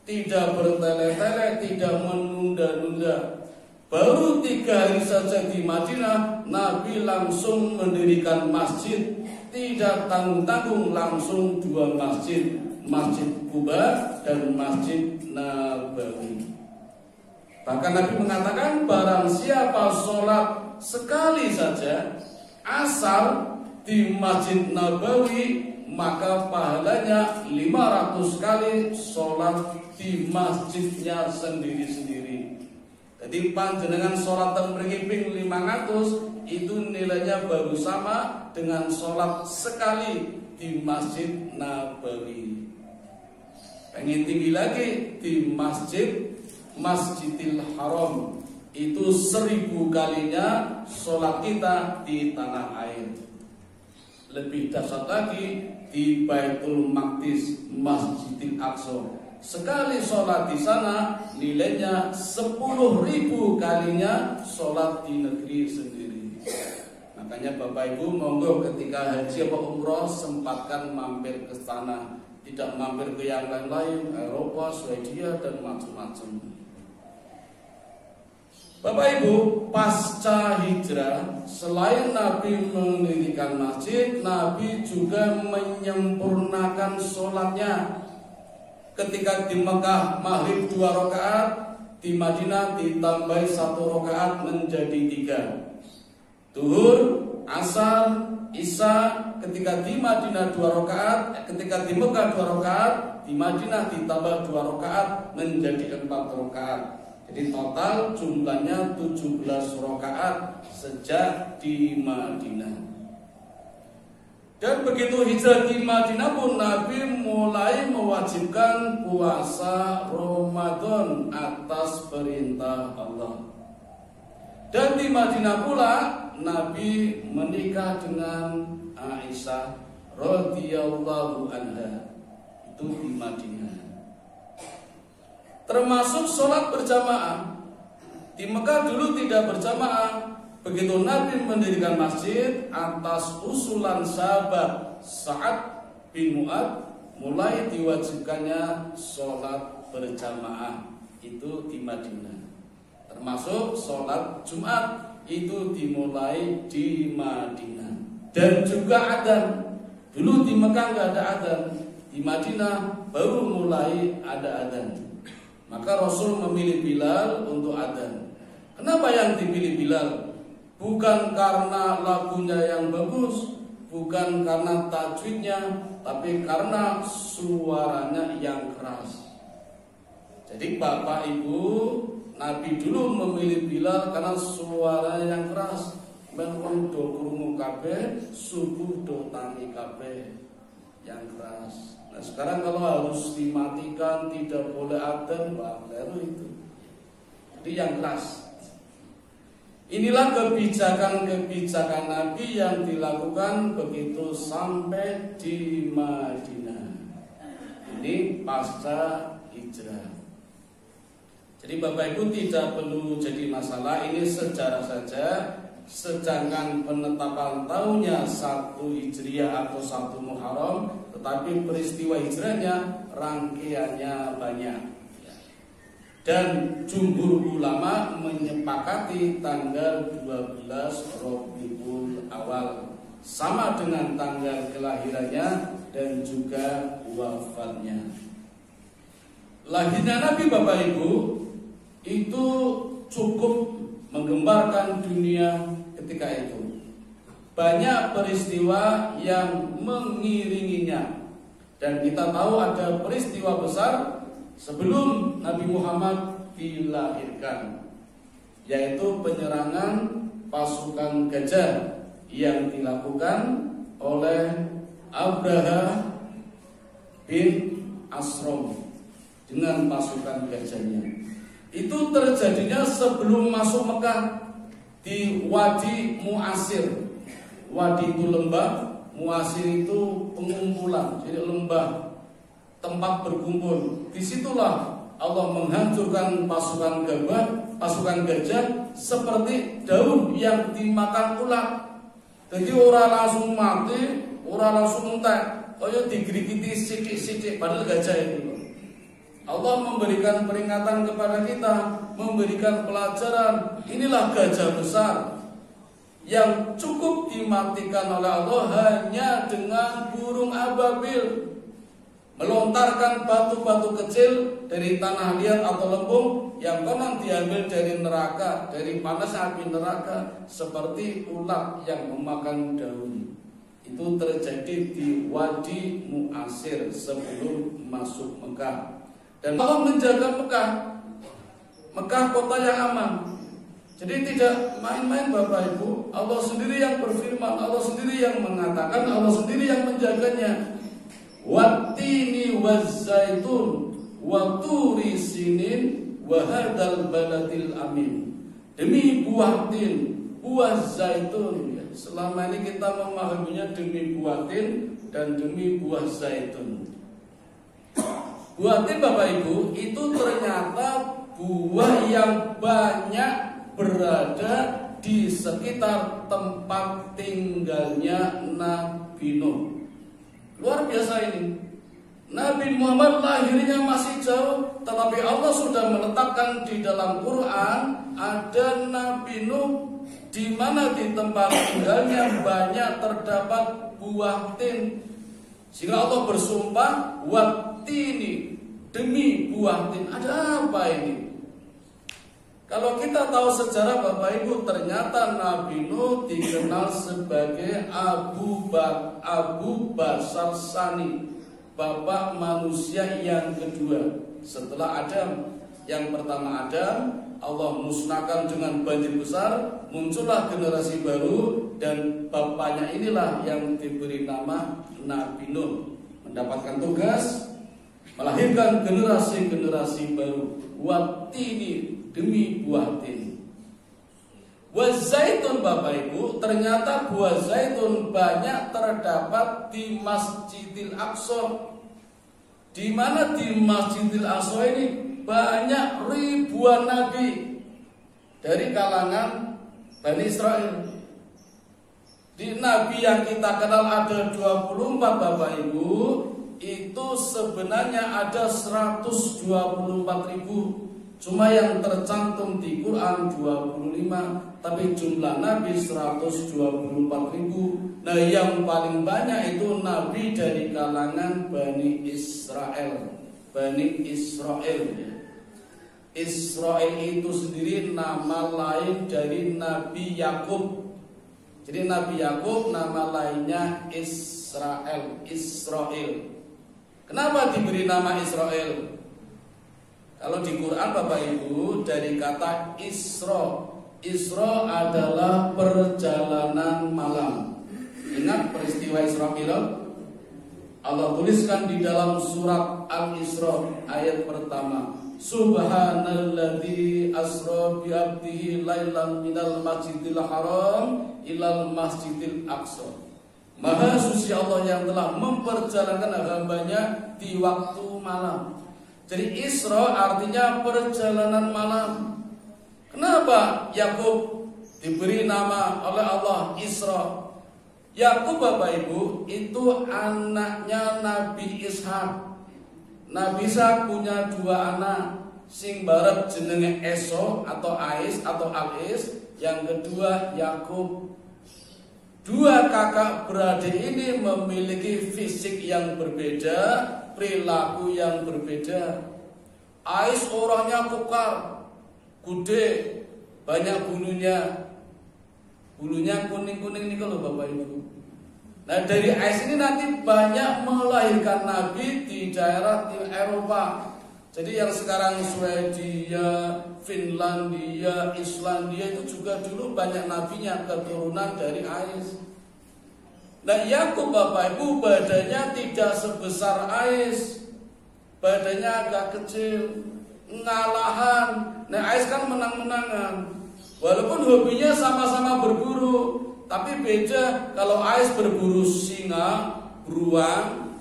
Tidak bertele-tele, tidak menunda-nunda. Baru 3 hari saja di Madinah, Nabi langsung mendirikan masjid. Tidak tanggung-tanggung, langsung 2 masjid. Masjid Quba dan Masjid Nabawi. Bahkan Nabi mengatakan, barang siapa sholat sekali saja asar di Masjid Nabawi, maka pahalanya 500 kali sholat di masjidnya sendiri-sendiri. Jadi panjenengan sholat mriki 500, itu nilainya baru sama dengan sholat sekali di Masjid Nabawi. Pengen tinggi lagi di Masjidil Haram, itu 1000 kalinya sholat kita di tanah air. Lebih dahsyat lagi di Baitul Maqdis, Masjidil Aqsa. Sekali sholat di sana nilainya 10.000 kalinya sholat di negeri sendiri. Makanya Bapak Ibu monggo ketika haji atau umroh sempatkan mampir ke sana, tidak mampir ke yang lain-lain, Eropa, Swedia dan macam-macam. Bapak Ibu, pasca hijrah, selain Nabi mendirikan masjid, Nabi juga menyempurnakan sholatnya. Ketika di Mekah maghrib 2 rakaat, di Madinah ditambah 1 rakaat menjadi 3. Duhur, asar, isya, ketika di Madinah 2 rakaat, ketika di Mekah 2 rakaat, di Madinah ditambah 2 rakaat menjadi 4 rakaat. Jadi total jumlahnya 17 rakaat sejak di Madinah. Dan begitu hijrah di Madinah pun Nabi mulai mewajibkan puasa Ramadan atas perintah Allah. Dan di Madinah pula Nabi menikah dengan Aisyah radhiyallahu anha. Itu di Madinah. Termasuk sholat berjamaah. Di Mekah dulu tidak berjamaah. Begitu Nabi mendirikan masjid atas usulan sahabat Sa'ad bin Mu'ad, mulai diwajibkannya sholat berjamaah itu di Madinah, termasuk sholat Jumat itu dimulai di Madinah. Dan juga adzan. Dulu di Mekah nggak ada adzan, di Madinah baru mulai ada adzan. Maka Rasul memilih Bilal untuk adzan. Kenapa yang dipilih Bilal? Bukan karena lagunya yang bagus, bukan karena tajwidnya, tapi karena suaranya yang keras. Jadi Bapak Ibu, Nabi dulu memilih Bilal karena suaranya yang keras. Men do krungu kabeh, subuh do tangi kabeh, yang keras. Nah sekarang kalau harus dimatikan, tidak boleh adzan, baru itu. Jadi yang keras. Inilah kebijakan-kebijakan Nabi yang dilakukan begitu sampai di Madinah. Ini pasca hijrah. Jadi Bapak Ibu tidak perlu jadi masalah, ini sejarah saja. Sedangkan penetapan tahunnya 1 Hijriah atau 1 Muharram, tetapi peristiwa hijrahnya rangkaiannya banyak. Dan jumhur ulama menyepakati tanggal 12 Rabiul Awal sama dengan tanggal kelahirannya dan juga wafatnya. Lahirnya Nabi Bapak Ibu itu cukup menggembarkan dunia ketika itu. Banyak peristiwa yang mengiringinya. Dan kita tahu ada peristiwa besar sebelum Nabi Muhammad dilahirkan, yaitu penyerangan pasukan gajah yang dilakukan oleh Abraha bin Asrom dengan pasukan gajahnya. Itu terjadinya sebelum masuk Mekah di Wadi Mu'asir. Wadi itu lembah, Mu'asir itu pengumpulan, jadi lembah tempat berkumpul. Disitulah Allah menghancurkan pasukan gajah seperti daun yang dimakan ulat. Jadi orang langsung mati, orang langsung entek, kaya digerigiti sidik-sidik, padahal gajah itu. Allah memberikan peringatan kepada kita, memberikan pelajaran. Inilah gajah besar yang cukup dimatikan oleh Allah hanya dengan burung ababil. Melontarkan batu-batu kecil dari tanah liat atau lempung yang konon diambil dari neraka, dari panas api neraka, seperti ulat yang memakan daun. Itu terjadi di Wadi Mu'asir sebelum masuk Mekah. Dan Allah menjaga Mekah kota yang aman. Jadi tidak main-main Bapak Ibu. Allah sendiri yang berfirman, Allah sendiri yang mengatakan, Allah sendiri yang menjaganya. Wattini wazzaitun wa turi sinin wa hadzal baladil amin. Demi buah tin, buah zaitun. Selama ini kita memahaminya demi buah tin dan demi buah zaitun. Buah tin Bapak Ibu itu ternyata buah yang banyak berada di sekitar tempat tinggalnya Nabi Nuh. Luar biasa ini. Nabi Muhammad lahirnya masih jauh, tetapi Allah sudah menetapkan di dalam Quran ada Nabi Nuh, di mana di tempat tinggalnya banyak terdapat buah tin. Sehingga Allah bersumpah, wattini, demi buah tin. Ada apa ini? Kalau kita tahu sejarah Bapak Ibu, ternyata Nabi Nuh dikenal sebagai Abu Bashar Tsani, bapak manusia yang kedua setelah Adam. Yang pertama Adam, Allah musnahkan dengan banjir besar, muncullah generasi baru, dan bapaknya inilah yang diberi nama Nabi Nuh, mendapatkan tugas melahirkan generasi-generasi baru. Wattini, demi buah tin. Wazaitun Bapak Ibu, ternyata buah zaitun banyak terdapat di Masjidil Aqsa. Di mana di Masjidil Aqsa ini banyak ribuan nabi dari kalangan Bani Israel. Di nabi yang kita kenal ada 24 Bapak Ibu. itu sebenarnya ada 124.000. Cuma yang tercantum di Quran 25, tapi jumlah nabi 124.000. Nah, yang paling banyak itu nabi dari kalangan Bani Israel. Bani Israel. Israel itu sendiri nama lain dari Nabi Yakub. Jadi Nabi Yakub nama lainnya Israel. Kenapa diberi nama Israel? Kalau di Quran Bapak Ibu dari kata Isra. Isra adalah perjalanan malam. Ingat peristiwa Isra Mi'raj? Allah tuliskan di dalam surat Al-Isra ayat pertama. Subhanalladzi asra bi 'abdihi lailan minal masjidil haram ilal masjidil aqsa. Maha suci Allah yang telah memperjalankan hambanya di waktu malam. Jadi Isra artinya perjalanan malam. Kenapa Yakub diberi nama oleh Allah Isra? Yakub Bapak Ibu itu anaknya Nabi Ishak. Nabi Ishak punya dua anak. Sing barat jenenge Esau atau Ais atau Al-Is, yang kedua Yakub. Dua kakak beradik ini memiliki fisik yang berbeda, perilaku yang berbeda. Ais orangnya kekar, gede, banyak bulunya. Bulunya kuning-kuning nih kalau Bapak Ibu. Nah, dari Ais ini nanti banyak melahirkan nabi di daerah di Eropa. Jadi yang sekarang Swedia, Finlandia, Islandia itu juga dulu banyak nabinya keturunan dari Ais. Nah, Yakub Bapak Ibu badannya tidak sebesar Ais. Badannya agak kecil, ngalahan. Nah, Ais kan menang-menangan. Walaupun hobinya sama-sama berburu, tapi beda. Kalau Ais berburu singa, beruang.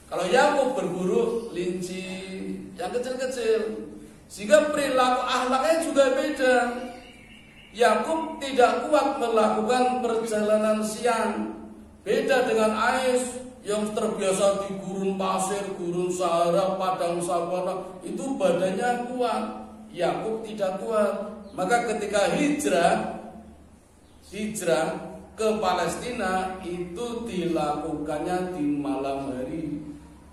Kalau Yakub berburu linci yang kecil-kecil. Sehingga perilaku akhlaknya juga beda. Yakub tidak kuat melakukan perjalanan siang. Beda dengan Ais yang terbiasa di gurun pasir, gurun Sahara, padang savana, itu badannya kuat. Yakub tidak kuat. Maka ketika hijrah ke Palestina itu dilakukannya di malam hari.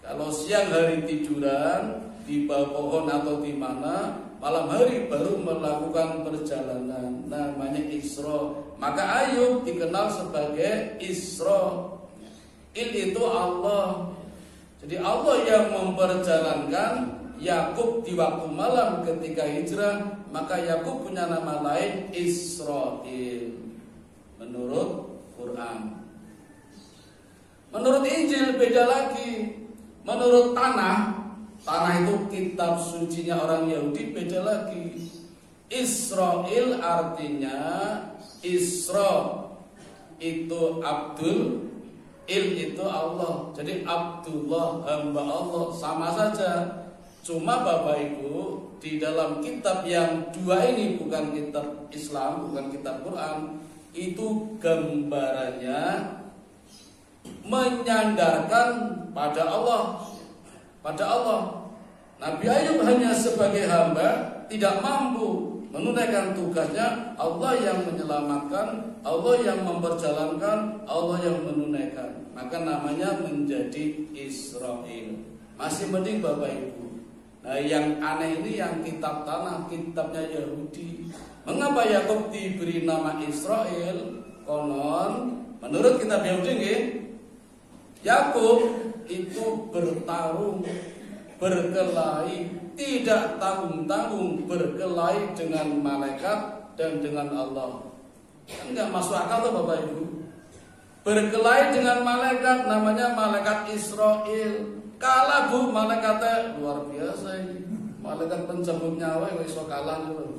Kalau siang hari tiduran di bawah pohon atau di mana, malam hari baru melakukan perjalanan. Namanya Isra. Maka Ayub dikenal sebagai Isra. Il itu Allah. Jadi Allah yang memperjalankan Yakub di waktu malam ketika hijrah. Maka Yakub punya nama lain Israel menurut Quran. Menurut Injil beda lagi. Menurut Tanah itu kitab sucinya orang Yahudi, beda lagi. Israel artinya Isra itu Abdul, Il itu Allah. Jadi Abdullah, hamba Allah, sama saja. Cuma Bapak Ibu, di dalam kitab yang dua ini, bukan kitab Islam, bukan kitab Quran, itu gambarannya menyandarkan pada Allah. Nabi Ayub hanya sebagai hamba, tidak mampu menunaikan tugasnya. Allah yang menyelamatkan, Allah yang memperjalankan, Allah yang menunaikan. Maka namanya menjadi Israel. Masih mending Bapak Ibu. Nah, yang aneh ini yang kitab Tanah, kitabnya Yahudi. Mengapa Yakub diberi nama Israel? Konon menurut kitab Yahudi, Yakub itu bertarung, berkelahi, tidak tanggung-tanggung, berkelahi dengan malaikat dan dengan Allah. Enggak masuk akal tuh Bapak Ibu. Berkelahi dengan malaikat, namanya malaikat Israel. Kalah Bu, malaikatnya luar biasa ini. Malaikat pencabut nyawa yang iso kalah dulu.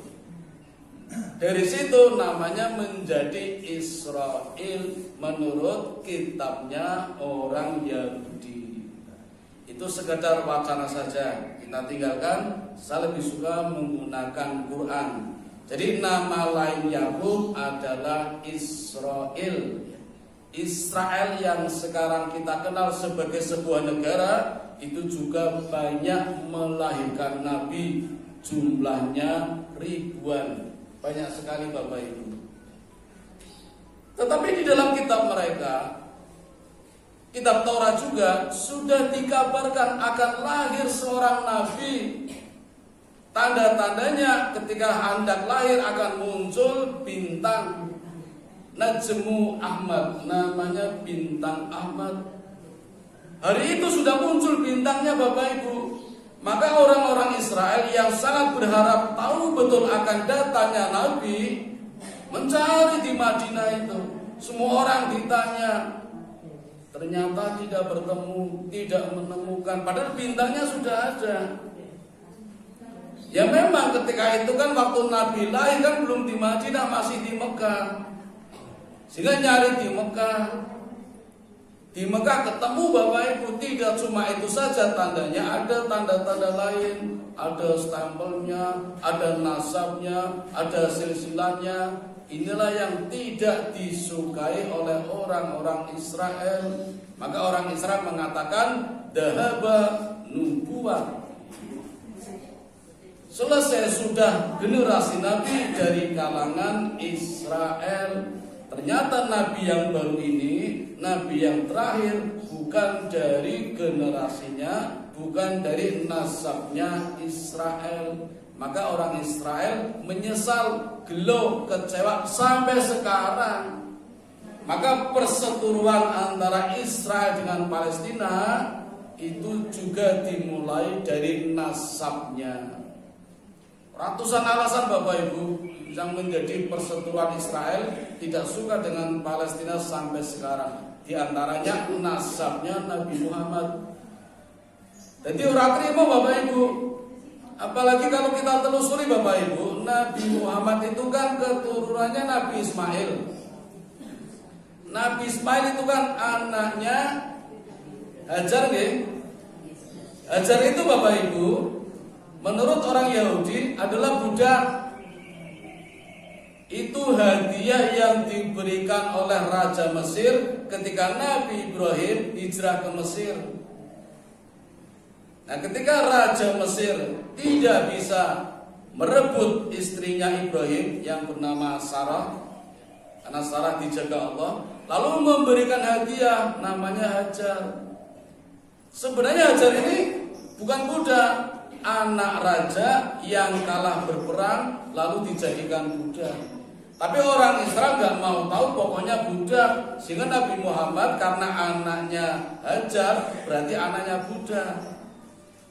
Dari situ namanya menjadi Israel menurut kitabnya orang Yahudi. Itu sekedar wacana saja, kita tinggalkan. Saya lebih suka menggunakan Quran. Jadi nama lain Yakub adalah Israel. Israel yang sekarang kita kenal sebagai sebuah negara itu juga banyak melahirkan nabi, jumlahnya ribuan, banyak sekali Bapak Ibu. Tetapi di dalam kitab mereka, kitab Taurat juga sudah dikabarkan akan lahir seorang nabi. Tanda-tandanya ketika hendak lahir akan muncul bintang Najmu Ahmad, namanya bintang Ahmad. Hari itu sudah muncul bintangnya Bapak Ibu. Maka orang-orang Israel yang sangat berharap tahu betul akan datanya Nabi mencari di Madinah itu. Semua orang ditanya, ternyata tidak bertemu, tidak menemukan. Padahal bintangnya sudah ada. Ya memang ketika itu kan waktu Nabi lahir kan belum di Madinah, masih di Mekah. Sehingga nyari di Mekah. Di Mekah ketemu Bapak Ibu, tidak cuma itu saja tandanya, ada tanda-tanda lain, ada stempelnya, ada nasabnya, ada silsilahnya. Inilah yang tidak disukai oleh orang-orang Israel. Maka orang Israel mengatakan dahaba nubuwah. Selesai sudah generasi Nabi dari kalangan Israel. Ternyata Nabi yang baru ini, Nabi yang terakhir, bukan dari generasinya, bukan dari nasabnya Israel. Maka orang Israel menyesal, gelo, kecewa sampai sekarang. Maka perseteruan antara Israel dengan Palestina itu juga dimulai dari nasabnya. Ratusan alasan Bapak Ibu yang menjadi perseteruan Israel tidak suka dengan Palestina sampai sekarang. Di antaranya nasabnya Nabi Muhammad. Jadi orang terima Bapak Ibu. Apalagi kalau kita telusuri Bapak Ibu, Nabi Muhammad itu kan keturunannya Nabi Ismail. Nabi Ismail itu kan anaknya Hajar nggih. Hajar itu Bapak Ibu, menurut orang Yahudi adalah budak. Itu hadiah yang diberikan oleh Raja Mesir ketika Nabi Ibrahim hijrah ke Mesir. Nah, ketika Raja Mesir tidak bisa merebut istrinya Ibrahim yang bernama Sarah, karena Sarah dijaga Allah, lalu memberikan hadiah namanya Hajar. Sebenarnya Hajar ini bukan budak, anak raja yang kalah berperang lalu dijadikan budak. Tapi orang Israel gak mau tahu, pokoknya budak. Sehingga Nabi Muhammad karena anaknya Hajar berarti anaknya budak.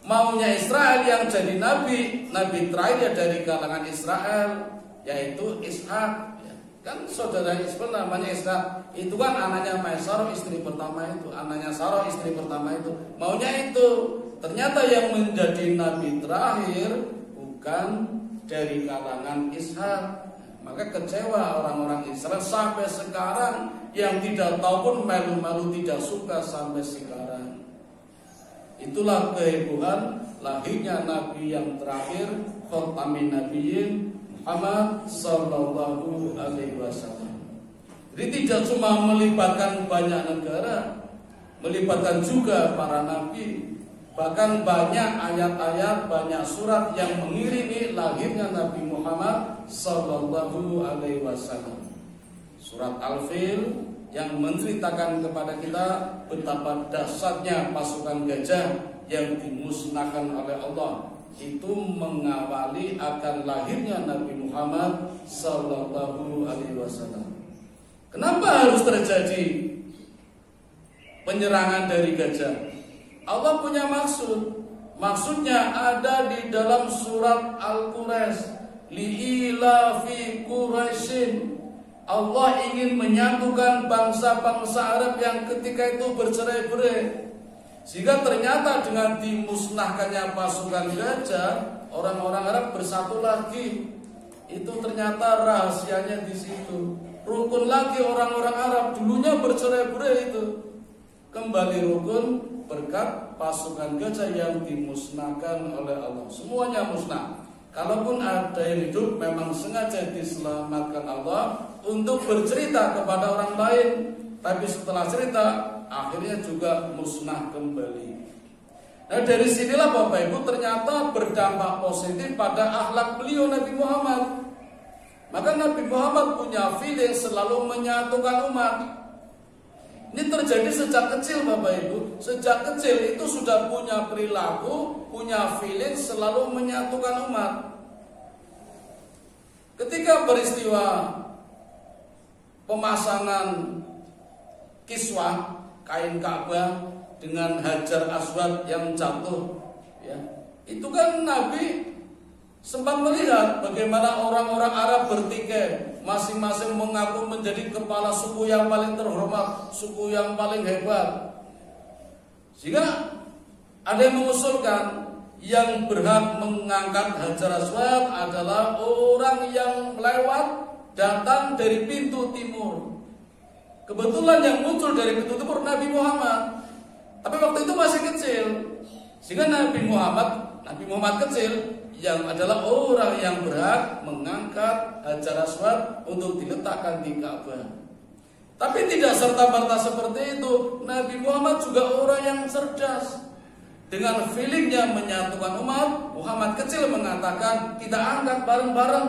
Maunya Israel yang jadi nabi, nabi terakhir ya dari kalangan Israel, yaitu Ishak. Kan saudara Ismail namanya Ishak. Itu kan anaknya Maisarah istri pertama itu, anaknya Sarah istri pertama itu. Maunya itu. Ternyata yang menjadi nabi terakhir bukan dari kalangan Ishak. Maka kecewa orang-orang Israel sampai sekarang, yang tidak tahu pun malu-malu tidak suka sampai sekarang. Itulah kehebohan lahirnya nabi yang terakhir, khatamin nabiyyin Muhammad sallallahu alaihi wasallam. Jadi tidak cuma melibatkan banyak negara, melibatkan juga para nabi. Bahkan banyak ayat-ayat, banyak surat yang mengiringi lahirnya Nabi Muhammad sallallahu alaihi wasallam. Surat Al-Fil yang menceritakan kepada kita betapa dahsyatnya pasukan gajah yang dimusnahkan oleh Allah. Itu mengawali akan lahirnya Nabi Muhammad sallallahu alaihi wasallam. Kenapa harus terjadi penyerangan dari gajah? Allah punya maksud. Maksudnya ada di dalam surat Al-Quraisy, liila fi Quraisyin. Allah ingin menyatukan bangsa-bangsa Arab yang ketika itu bercerai-berai. Sehingga ternyata dengan dimusnahkannya pasukan gajah, orang-orang Arab bersatu lagi. Itu ternyata rahasianya di situ. Rukun lagi orang-orang Arab, dulunya bercerai-berai itu kembali rukun berkat pasukan gajah yang dimusnahkan oleh Allah. Semuanya musnah. Kalaupun ada yang hidup memang sengaja diselamatkan Allah untuk bercerita kepada orang lain tapi setelah cerita akhirnya juga musnah kembali. Nah, dari sinilah Bapak Ibu ternyata berdampak positif pada akhlak beliau Nabi Muhammad. Maka Nabi Muhammad punya feeling selalu menyatukan umat. Ini terjadi sejak kecil Bapak Ibu. Sejak kecil itu sudah punya perilaku, punya feeling selalu menyatukan umat. Ketika peristiwa pemasangan kiswah kain Ka'bah dengan Hajar Aswad yang jatuh, ya, itu kan Nabi sempat melihat bagaimana orang-orang Arab bertikai, masing-masing mengaku menjadi kepala suku yang paling terhormat, suku yang paling hebat. Sehingga ada yang mengusulkan yang berhak mengangkat Hajar Aswad adalah orang yang melewat datang dari pintu timur. Kebetulan yang muncul dari pintu timur Nabi Muhammad. Tapi waktu itu masih kecil. Sehingga Nabi Muhammad kecil yang adalah orang yang berhak mengangkat Hajar Aswad untuk diletakkan di Ka'bah. Tapi tidak serta-merta seperti itu. Nabi Muhammad juga orang yang cerdas. Dengan feelingnya menyatukan umat, Muhammad kecil mengatakan kita angkat bareng-bareng.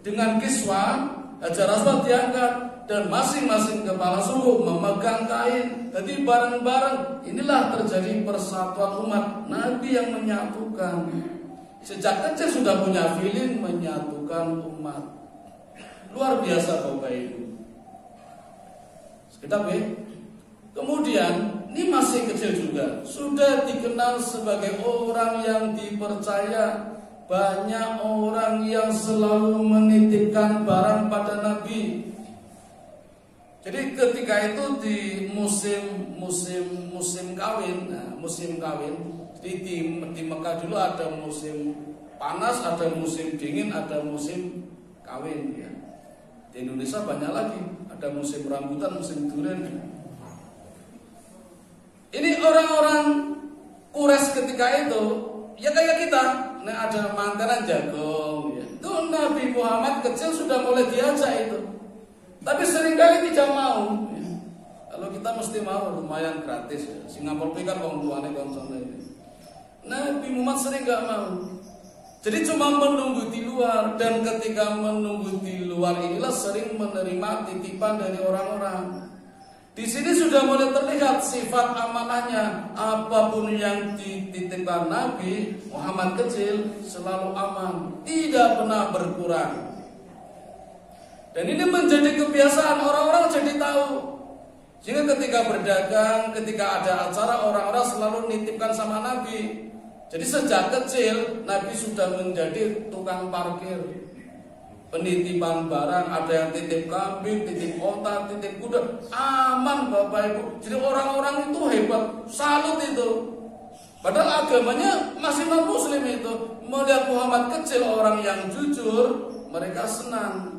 Dengan kiswah Hajar Aswad diangkat dan masing-masing kepala suku memegang kain. Jadi bareng-bareng inilah terjadi persatuan umat. Nabi yang menyatukan. Sejak kecil sudah punya feeling menyatukan umat. Luar biasa Bapak Ibu. Sekitar ya. Kemudian ini masih kecil juga, sudah dikenal sebagai orang yang dipercaya. Banyak orang yang selalu menitipkan barang pada Nabi. Jadi ketika itu di musim kawin, jadi di Mekah dulu ada musim panas, ada musim dingin, ada musim kawin. Ya. Di Indonesia banyak lagi, ada musim rambutan, musim durian. Ini orang-orang Quraisy ketika itu, ya kayak kita. Nah, ada mantenan jagung, ya. Itu Nabi Muhammad kecil sudah mulai diajak itu. Tapi seringkali tidak mau. Ya. Kalau kita mesti mau, lumayan gratis. Ya. Singapura kan orang tuanya konsolnya. Nabi Muhammad sering nggak mau. Jadi cuma menunggu di luar, dan ketika menunggu di luar inilah sering menerima titipan dari orang-orang. Di sini sudah mulai terlihat sifat amanahnya. Apapun yang dititipkan Nabi Muhammad kecil selalu aman, tidak pernah berkurang. Dan ini menjadi kebiasaan, orang-orang jadi tahu. Sehingga ketika berdagang, ketika ada acara, orang-orang selalu nitipkan sama Nabi. Jadi sejak kecil Nabi sudah menjadi tukang parkir, penitipan barang. Ada yang titip kambing, titip onta, titip kuda, aman Bapak Ibu. Jadi orang-orang itu hebat, salut itu. Padahal agamanya masih non muslim itu. Melihat Muhammad kecil orang yang jujur, mereka senang.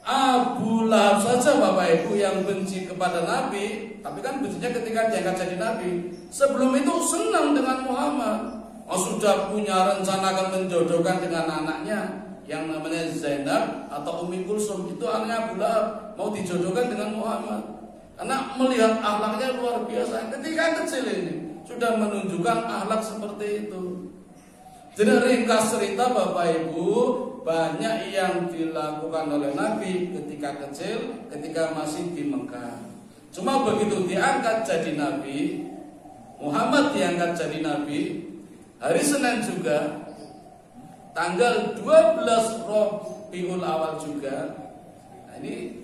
Abu Lahab saja Bapak Ibu yang benci kepada Nabi, tapi kan bencinya ketika diangkat jadi Nabi. Sebelum itu senang dengan Muhammad. Sudah punya rencana akan menjodohkan dengan anaknya yang namanya Zainab atau Ummi Kulsum. Itu anaknya Abu Lahab, mau dijodohkan dengan Muhammad. Karena melihat akhlaknya luar biasa. Ketika kecil ini sudah menunjukkan akhlak seperti itu. Jadi ringkas cerita Bapak Ibu, banyak yang dilakukan oleh Nabi ketika kecil, ketika masih di Mekah. Cuma begitu diangkat jadi Nabi, Muhammad diangkat jadi Nabi, hari Senin juga, tanggal 12 Rabiul Awal juga. Nah ini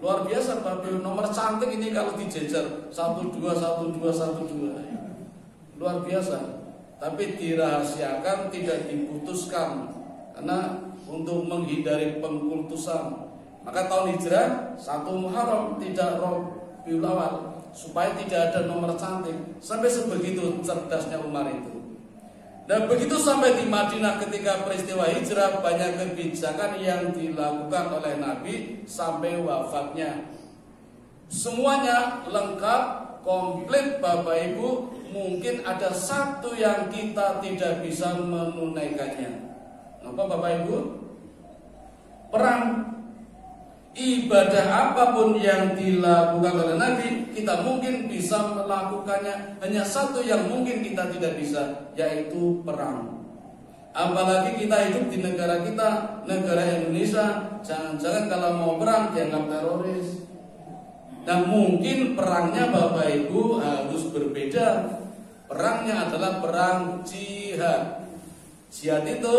luar biasa Bapak Ibu, nomor cantik ini kalau dijejer 12, 12, 12. Luar biasa. Tapi dirahasiakan, tidak diputuskan karena untuk menghindari pengkultusan. Maka tahun hijrah 1 Muharram, tidak Rabiul Awal, supaya tidak ada nomor cantik. Sampai sebegitu cerdasnya Umar itu. Dan begitu sampai di Madinah ketika peristiwa hijrah, banyak kebijakan yang dilakukan oleh Nabi sampai wafatnya. Semuanya lengkap, komplit Bapak Ibu. Mungkin ada satu yang kita tidak bisa menunaikannya. Apa Bapak Ibu? Perang. ibadah apapun yang dilakukan oleh Nabi, kita mungkin bisa melakukannya. Hanya satu yang mungkin kita tidak bisa, yaitu perang. Apalagi kita hidup di negara kita, negara Indonesia, jangan-jangan kalau mau perang dianggap teroris. Dan mungkin perangnya Bapak Ibu harus berbeda. Perangnya adalah perang jihad. Jihad itu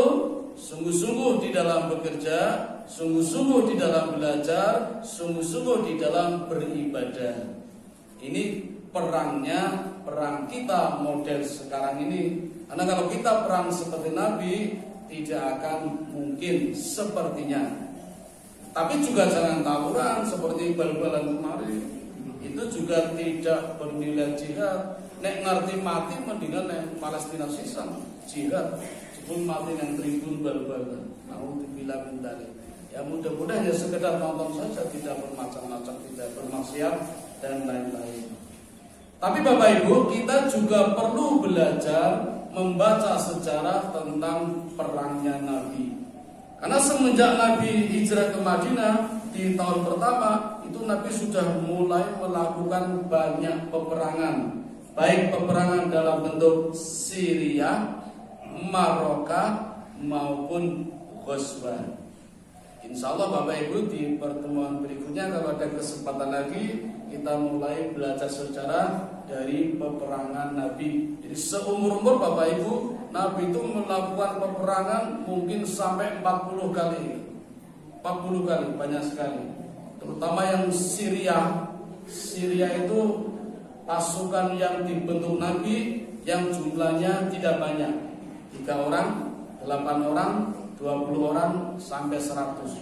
sungguh-sungguh di dalam bekerja, sungguh-sungguh di dalam belajar, sungguh-sungguh di dalam beribadah. Ini perangnya, perang kita model sekarang ini. Karena kalau kita perang seperti Nabi, tidak akan mungkin sepertinya. Tapi juga jangan tawuran seperti bal-balan kemarin. Itu juga tidak bernilai jihad. Nek ngerti mati mendingan nek Palestina sisan jihad. Pun mati yang tribun bal-balan. Mau dibilang dari. Ya mudah-mudahan ya sekedar nonton saja, tidak bermacam-macam, tidak bermaksiat dan lain-lain. Tapi Bapak Ibu, kita juga perlu belajar membaca sejarah tentang perangnya Nabi. Karena semenjak Nabi hijrah ke Madinah di tahun pertama, itu Nabi sudah mulai melakukan banyak peperangan. Baik peperangan dalam bentuk Syria, Maroka maupun Ghazwan. Insya Allah Bapak Ibu di pertemuan berikutnya kalau ada kesempatan lagi, kita mulai belajar sejarah dari peperangan Nabi. Jadi seumur-umur Bapak Ibu, Nabi itu melakukan peperangan mungkin sampai 40 kali. 40 kali, banyak sekali. Terutama yang Syria. Syria itu pasukan yang dibentuk Nabi yang jumlahnya tidak banyak. 3 orang, 8 orang, 20 orang, sampai 100.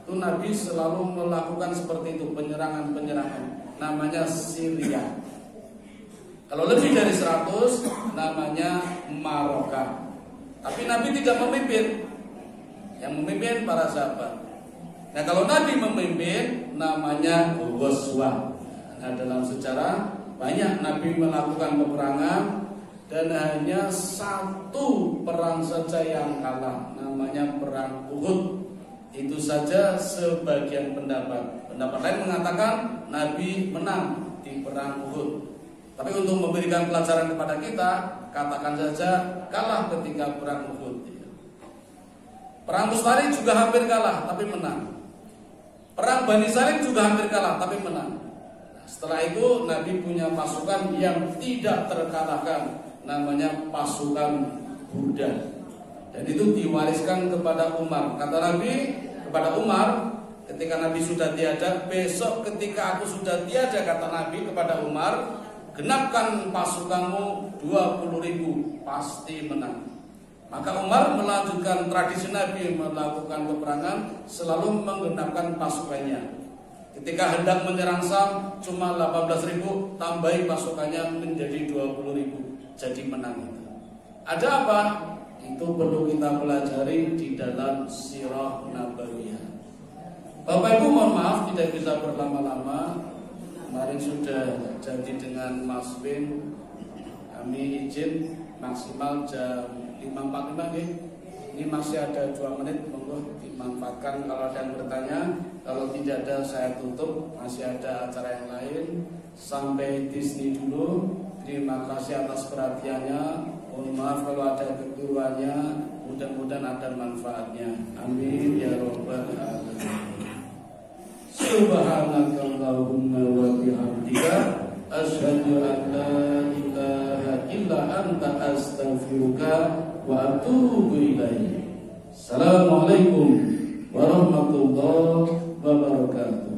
Itu Nabi selalu melakukan seperti itu, penyerangan-penyerangan. Namanya Syria. Kalau lebih dari 100, namanya Maroka. Tapi Nabi tidak memimpin. Yang memimpin para sahabat. Nah kalau Nabi memimpin, namanya Ghazwan. Nah dalam sejarah banyak Nabi melakukan peperangan, dan hanya satu perang saja yang kalah, namanya perang Uhud. Itu saja sebagian pendapat. Pendapat lain mengatakan Nabi menang di perang Uhud. Tapi untuk memberikan pelajaran kepada kita, katakan saja kalah ketika perang Uhud. Perang Mustari juga hampir kalah, tapi menang. Perang Bani Salim juga hampir kalah, tapi menang. Setelah itu Nabi punya pasukan yang tidak terkalahkan, namanya pasukan Burda. Dan itu diwariskan kepada Umar. Kata Nabi kepada Umar, ketika Nabi sudah tiada, besok ketika aku sudah tiada, kata Nabi kepada Umar, genapkan pasukanmu 20.000, pasti menang. Maka Umar melanjutkan tradisi Nabi melakukan peperangan, selalu menggenapkan pasukannya. Ketika hendak menyerang Sam, cuma 18.000, tambahi pasukannya menjadi 20.000. Jadi menang itu. Ada apa? Itu perlu kita pelajari di dalam sirah Nabawiyah. Bapak Ibu mohon maaf tidak bisa berlama-lama. Kemarin sudah jadi dengan Mas Bin. Kami izin maksimal jam 5.45 nih. Ini masih ada 2 menit, monggo dimanfaatkan kalau ada yang bertanya. Kalau tidak ada saya tutup, masih ada acara yang lain. Sampai di sini dulu. Terima kasih atas perhatiannya. Mohon maaf kalau ada kekeliruannya. Mudah-mudahan ada manfaatnya. Amin ya rabbal alamin. Subhanakallahumma wa bihamdika asyhadu an la ilaha illa anta astaghfiruka wa atubu ilaik. Assalamualaikum warahmatullahi wabarakatuh.